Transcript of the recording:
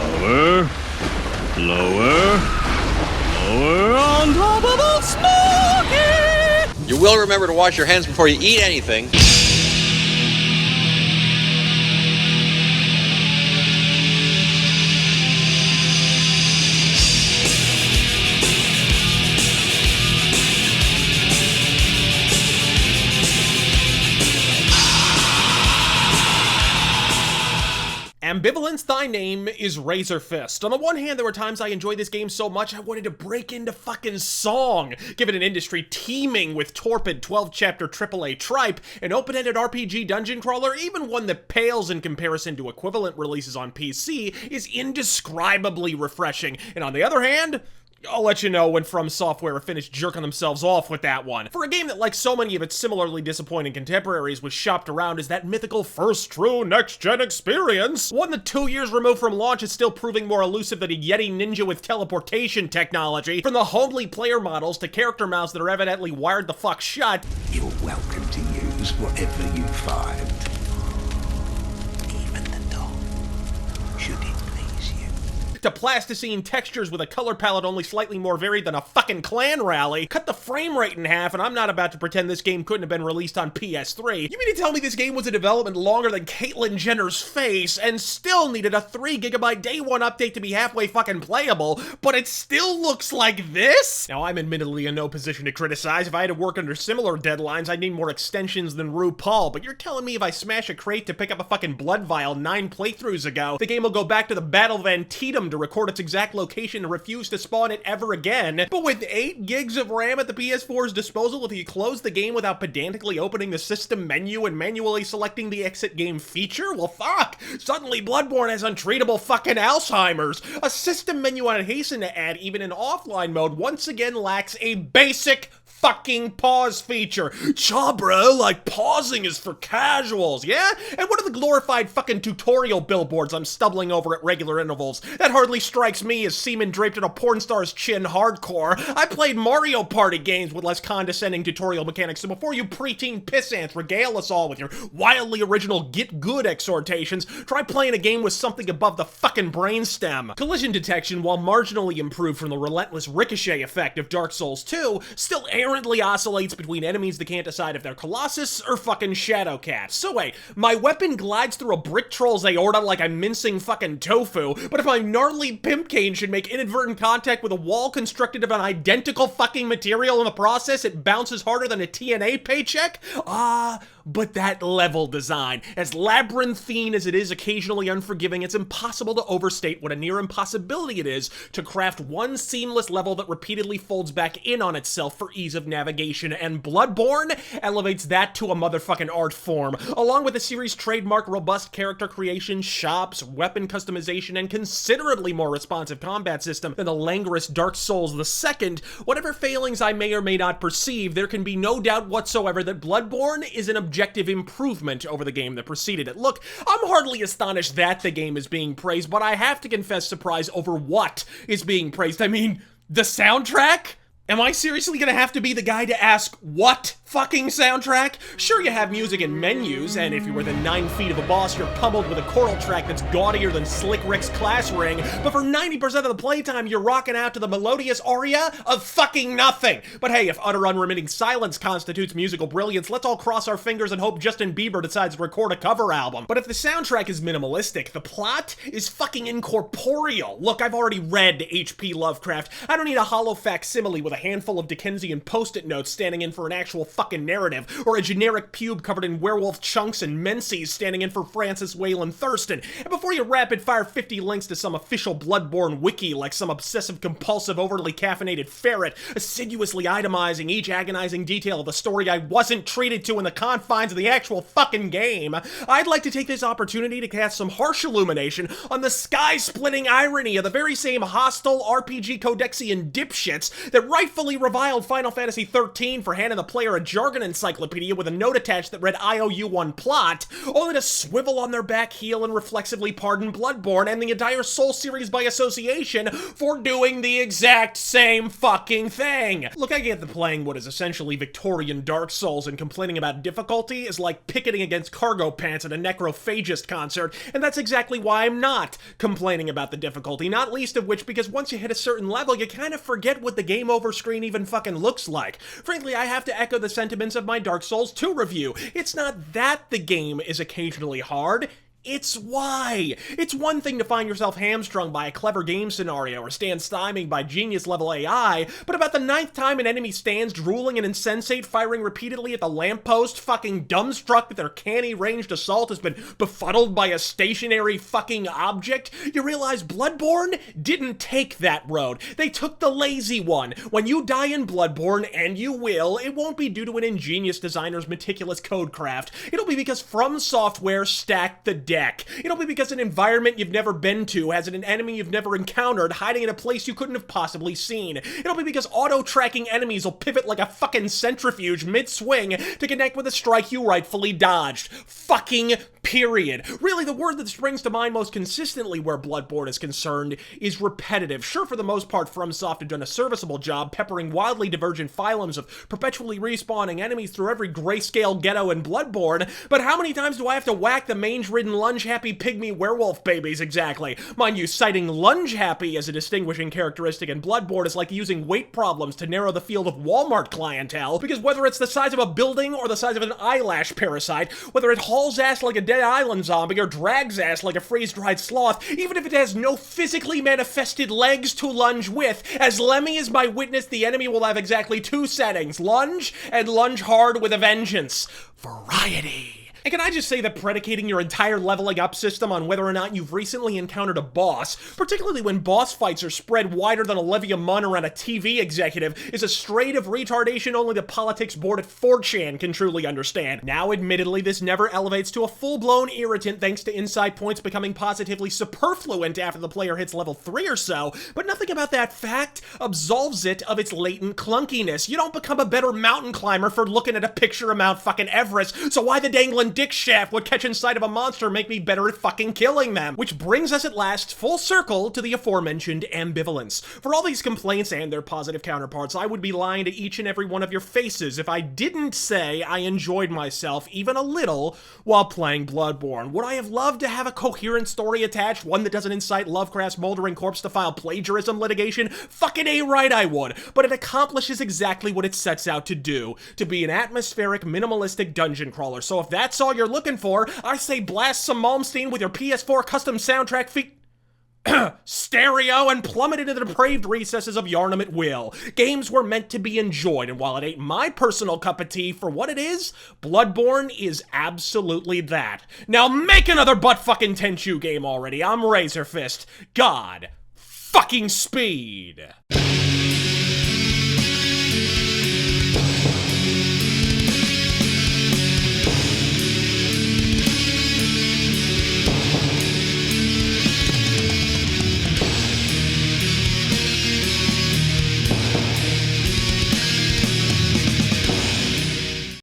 Lower, lower, lower on top of the smoky. You will remember to wash your hands before you eat anything. Ambivalence Thy Name is Razor Fist. On the one hand, there were times I enjoyed this game so much I wanted to break into fucking song, given an industry teeming with torpid 12-chapter AAA tripe, an open-ended RPG dungeon crawler, even one that pales in comparison to equivalent releases on PC, is indescribably refreshing. And on the other hand, I'll let you know when From Software finished jerking themselves off with that one. For a game that, like so many of its similarly disappointing contemporaries, was shopped around as that mythical first true next-gen experience, one that 2 years removed from launch is still proving more elusive than a Yeti ninja with teleportation technology, from the homely player models to character mounts that are evidently wired the fuck shut. You're welcome to use whatever you find. Even the dog. Should it please you? To plasticine textures with a color palette only slightly more varied than a fucking clan rally. Cut the frame rate in half, and I'm not about to pretend this game couldn't have been released on PS3. You mean to tell me this game was in development longer than Caitlyn Jenner's face, and still needed a 3GB day one update to be halfway fucking playable, but it still looks like this? Now, I'm admittedly in no position to criticize. If I had to work under similar deadlines, I'd need more extensions than RuPaul, but you're telling me if I smash a crate to pick up a fucking blood vial 9 playthroughs ago, the game will go back to the Battle of Antietam to record its exact location and refuse to spawn it ever again. But with 8 gigs of RAM at the PS4's disposal, if you close the game without pedantically opening the system menu and manually selecting the exit game feature, well fuck! Suddenly Bloodborne has untreatable fucking Alzheimer's. A system menu I'd hasten to add, even in offline mode, once again lacks a basic fucking pause feature. Cha bro, like pausing is for casuals, yeah? And what are the glorified fucking tutorial billboards I'm stumbling over at regular intervals? That hardly strikes me as semen draped in a porn star's chin hardcore. I played Mario Party games with less condescending tutorial mechanics, so before you preteen pissants regale us all with your wildly original get good exhortations, try playing a game with something above the fucking brainstem. Collision detection, while marginally improved from the relentless ricochet effect of Dark Souls 2, still errantly oscillates between enemies that can't decide if they're Colossus or fucking Shadowcats. So wait, my weapon glides through a brick troll's aorta like I'm mincing fucking tofu, but if my gnarly pimp cane should make inadvertent contact with a wall constructed of an identical fucking material in the process, it bounces harder than a TNA paycheck? But that level design, as labyrinthine as it is occasionally unforgiving, it's impossible to overstate what a near impossibility it is to craft one seamless level that repeatedly folds back in on itself for ease of navigation, and Bloodborne elevates that to a motherfucking art form. Along with the series' trademark robust character creation, shops, weapon customization, and considerably more responsive combat system than the languorous Dark Souls II, whatever failings I may or may not perceive, there can be no doubt whatsoever that Bloodborne is an objective improvement over the game that preceded it. Look, I'm hardly astonished that the game is being praised, but I have to confess surprise over what is being praised. I mean, the soundtrack? Am I seriously gonna have to be the guy to ask, what fucking soundtrack? Sure, you have music and menus, and if you're within 9 feet of a boss, you're pummeled with a choral track that's gaudier than Slick Rick's class ring, but for 90% of the playtime, you're rocking out to the melodious aria of fucking nothing. But hey, if utter unremitting silence constitutes musical brilliance, let's all cross our fingers and hope Justin Bieber decides to record a cover album. But if the soundtrack is minimalistic, the plot is fucking incorporeal. Look, I've already read H.P. Lovecraft. I don't need a hollow facsimile with a handful of Dickensian post-it notes standing in for an actual fucking narrative, or a generic pube covered in werewolf chunks and menses standing in for Francis Wayland Thurston. And before you rapid-fire 50 links to some official Bloodborne wiki like some obsessive-compulsive, overly caffeinated ferret, assiduously itemizing each agonizing detail of the story I wasn't treated to in the confines of the actual fucking game, I'd like to take this opportunity to cast some harsh illumination on the sky-splitting irony of the very same hostile RPG Codexian dipshits that rightfully reviled Final Fantasy XIII for handing the player a jargon encyclopedia with a note attached that read IOU1 plot, only to swivel on their back heel and reflexively pardon Bloodborne and the entire Soul series by association for doing the exact same fucking thing. Look, I get that playing what is essentially Victorian Dark Souls and complaining about difficulty is like picketing against cargo pants at a necrophagist concert, and that's exactly why I'm not complaining about the difficulty, not least of which because once you hit a certain level, you kind of forget what the game over screen even fucking looks like. Frankly, I have to echo the sentiments of my Dark Souls 2 review. It's not that the game is occasionally hard, it's why. It's one thing to find yourself hamstrung by a clever game scenario or stand stymied by genius-level AI, but about the 9th time an enemy stands drooling and insensate, firing repeatedly at the lamppost, fucking dumbstruck that their canny ranged assault has been befuddled by a stationary fucking object, you realize Bloodborne didn't take that road. They took the lazy one. When you die in Bloodborne, and you will, it won't be due to an ingenious designer's meticulous codecraft. It'll be because From Software stacked the deck. It'll be because an environment you've never been to has an enemy you've never encountered hiding in a place you couldn't have possibly seen. It'll be because auto-tracking enemies will pivot like a fucking centrifuge mid-swing to connect with a strike you rightfully dodged. Fucking period. Really, the word that springs to mind most consistently where Bloodborne is concerned is repetitive. Sure, for the most part, FromSoft have done a serviceable job peppering wildly divergent phylums of perpetually respawning enemies through every grayscale ghetto in Bloodborne, but how many times do I have to whack the mange-ridden lunge-happy pygmy werewolf babies exactly? Mind you, citing lunge-happy as a distinguishing characteristic in Bloodborne is like using weight problems to narrow the field of Walmart clientele, because whether it's the size of a building or the size of an eyelash parasite, whether it hauls ass like a dead island zombie or drags ass like a freeze-dried sloth, even if it has no physically manifested legs to lunge with, as Lemmy is my witness, the enemy will have exactly 2 settings: lunge and lunge hard with a vengeance. Variety. And can I just say that predicating your entire leveling up system on whether or not you've recently encountered a boss, particularly when boss fights are spread wider than Olivia Munn around a TV executive, is a strain of retardation only the politics board at 4chan can truly understand. Now, admittedly, this never elevates to a full-blown irritant thanks to insight points becoming positively superfluent after the player hits level 3 or so, but nothing about that fact absolves it of its latent clunkiness. You don't become a better mountain climber for looking at a picture of Mount fucking Everest, so why the dangling dick shaft would catch inside of a monster make me better at fucking killing them? Which brings us at last full circle to the aforementioned ambivalence. For all these complaints and their positive counterparts, I would be lying to each and every one of your faces if I didn't say I enjoyed myself even a little while playing Bloodborne. Would I have loved to have a coherent story attached, one that doesn't incite Lovecraft's moldering corpse to file plagiarism litigation? Fucking A right I would, but it accomplishes exactly what it sets out to do, to be an atmospheric, minimalistic dungeon crawler. So if that's all you're looking for, I say blast some Malmsteen with your PS4 custom soundtrack stereo and plummet into the depraved recesses of Yarnum at will. Games were meant to be enjoyed, and while it ain't my personal cup of tea for what it is, Bloodborne is absolutely that. Now make another butt-fucking Tenchu game already. I'm Razor Fist. God fucking speed.